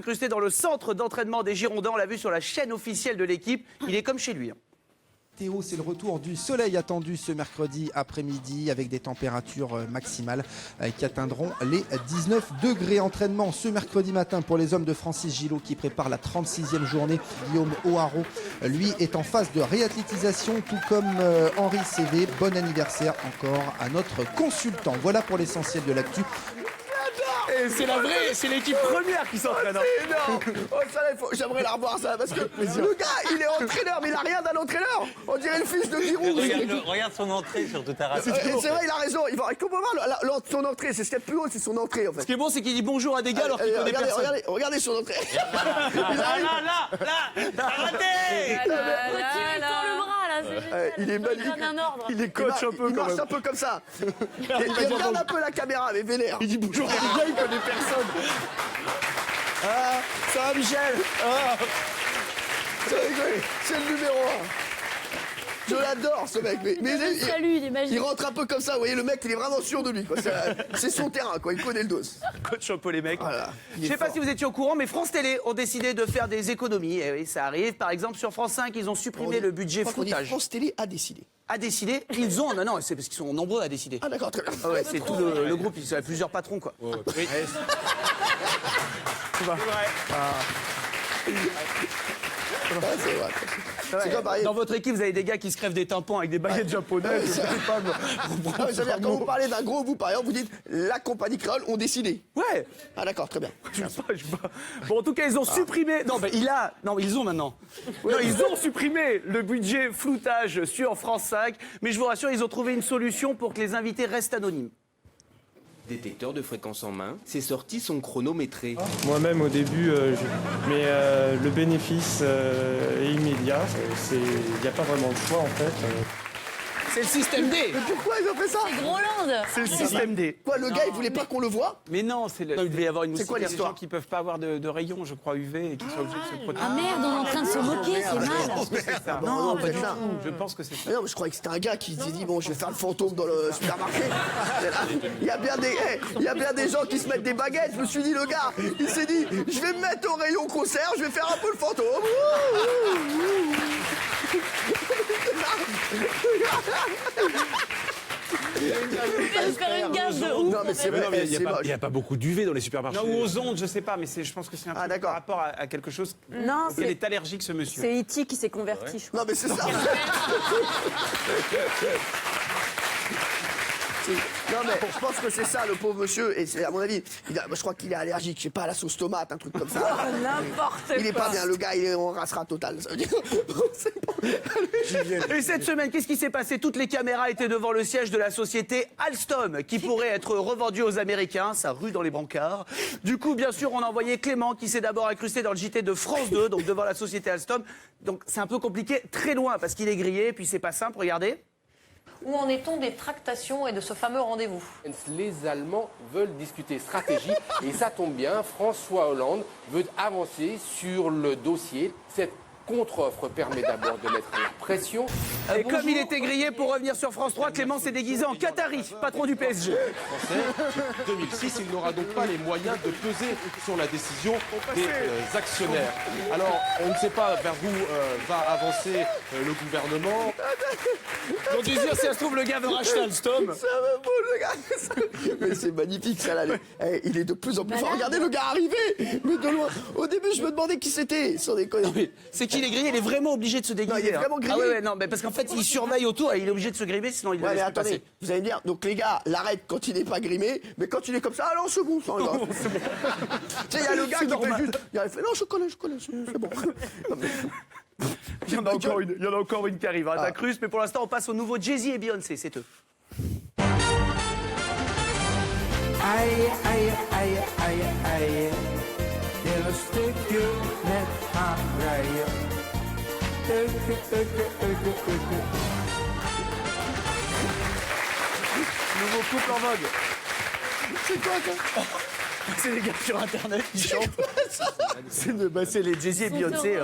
incrusté dans le centre d'entraînement des Girondins. On l'a vu sur la chaîne officielle de l'équipe. Il est comme chez lui. Théo, c'est le retour du soleil attendu ce mercredi après-midi avec des températures maximales qui atteindront les 19 degrés. Entraînement ce mercredi matin pour les hommes de Francis Gillot qui prépare la 36e journée. Guillaume O'Haraud, lui, est en phase de réathlétisation, tout comme Henri Cévé. Bon anniversaire encore à notre consultant. Voilà pour l'essentiel de l'actu. Et c'est la vraie, c'est l'équipe première qui s'entraîne. C'est énorme. Oh, ça, j'aimerais la revoir, ça, parce que le gars, il est entraîneur, mais il a rien d'un entraîneur. On dirait le fils de Giroud. Regarde son entrée sur tout à C'est vrai, il a raison. Il va comment voir son entrée. C'est ce qu'il y a de plus haut, c'est son entrée, en fait. Ce qui est bon, c'est qu'il dit bonjour à des gars alors qu'il connaît personne. Regardez son entrée. Là, arrêtez. Il est magnifique. Il est coach un peu Il quand marche même. un peu comme ça. Il regarde un peu la caméra, mais vénère. Il dit bonjour à des gars, il connaît personne. Ah, ça va, Michel? Ah. C'est le numéro 1. Je l'adore, ce mec. Mais Salut, il est magique. il rentre un peu comme ça. Vous voyez, le mec, il est vraiment sûr de lui, quoi. C'est son terrain, quoi. Il connaît le dos. Coach un peu les mecs. Voilà. Je sais pas si vous étiez au courant, mais France Télé ont décidé de faire des économies. Et oui, ça arrive. Par exemple, sur France 5, ils ont supprimé le budget floutage. France Télé a décidé. A décidé. Ils ont. Non, c'est parce qu'ils sont nombreux à décider. Ah, d'accord, très bien. Ah ouais, c'est tout le groupe. Il y a plusieurs patrons, quoi. Oui. Ah, c'est vrai. C'est comme pareil. Dans votre équipe, vous avez des gars qui se crèvent des tympans avec des baguettes japonaises. Je sais pas, Ah, c'est-à-dire, quand vous parlez d'un gros, vous, par exemple, vous dites la compagnie créole ont décidé. Ouais. Ah, d'accord, très bien. Je sais pas. Bon, en tout cas, ils ont supprimé. Non, mais ils ont maintenant. Non, ils ont supprimé le budget floutage sur France 5. Mais je vous rassure, ils ont trouvé une solution pour que les invités restent anonymes. Détecteur de fréquence en main, ces sorties sont chronométrées. Moi-même au début, mais le bénéfice est immédiat. Il n'y a pas vraiment de choix en fait. C'est le système D. Mais pourquoi ils ont fait ça? Groland. C'est le système D. Quoi, le gars, il voulait pas qu'on le voie? Mais non, il devait y avoir une C'est quoi des l'histoire? gens qui peuvent pas avoir de rayons, je crois, UV et qui sont obligés de se protéger. Ah merde, on est en train de se moquer, c'est mal. Non, pas du c'est ça. tout. Je pense que c'est ça. Mais non, mais je croyais que c'était un gars qui s'est dit bon, je vais faire le fantôme dans le supermarché. Il y a bien des gens qui se mettent des baguettes. Je me suis dit, le gars, il s'est dit, je vais me mettre au rayon concert, je vais faire un peu le fantôme. Faire une gaffe de ouf. Non, mais c'est vrai, c'est moche. Il n'y a pas beaucoup d'UV dans les supermarchés. Non, ou aux ondes, je sais pas, mais je pense que c'est un peu d'accord. par rapport à quelque chose. Non, Il est allergique, ce monsieur. c'est E.T. qui s'est converti, je crois. Non, mais c'est ça. Non, mais je pense que c'est ça, le pauvre monsieur. Et c'est, à mon avis, je crois qu'il est allergique, je sais pas, à la sauce tomate, un truc comme ça. N'importe Il est pas bien, le gars, il est en rassera total. Ça veut dire. Et cette semaine, qu'est-ce qui s'est passé? Toutes les caméras étaient devant le siège de la société Alstom, qui pourrait être revendue aux Américains. Ça rue dans les brancards. Du coup, bien sûr, on a envoyé Clément, qui s'est d'abord incrusté dans le JT de France 2, donc devant la société Alstom. Donc c'est un peu compliqué, très loin, parce qu'il est grillé, puis c'est pas simple, regardez. Où en est-on des tractations et de ce fameux rendez-vous? Les Allemands veulent discuter stratégie et ça tombe bien, François Hollande veut avancer sur le dossier. Cette contre-offre permet d'abord de mettre la pression. Et comme il était grillé pour revenir sur France 3, Clément s'est déguisé en Qatari, patron du PSG. Français, 2006, et il n'aura donc pas les moyens de peser sur la décision des actionnaires. Alors, on ne sait pas vers où va avancer le gouvernement. Pour dire, si ça se trouve, le gars veut racheter Alstom. Ça va beau, le gars. Mais c'est magnifique, ça, là. Il est de plus en plus fort. Regardez le gars arriver, mais de loin. Au début, je me demandais qui c'était, sans déconner. C'est qu'il est grillé, il est vraiment obligé de se déguiser. Non, il est vraiment grillé. Ah ouais, non, mais parce qu'en fait, il surveille autour et il est obligé de se grimer, sinon il Ouais, le mais laisse plus attendez, passer. vous allez me dire, donc les gars l'arrêtent quand il n'est pas grimé, mais quand il est comme ça, alors c'est bon, ça grave. Tu sais, il y a le gars qui fait juste. Il fait non, je connais, c'est bon. Non, mais- Il y en a encore une qui arrive, hein, Tacrus, mais pour l'instant, on passe au nouveau Jay-Z et Beyoncé, c'est eux. Aïe, aïe, aïe, aïe, aïe, det var stycket med hamraje. Nouveau couple en vogue. C'est quoi ça? C'est les gars sur Internet qui chantent. C'est les Jay-Z et Beyoncé.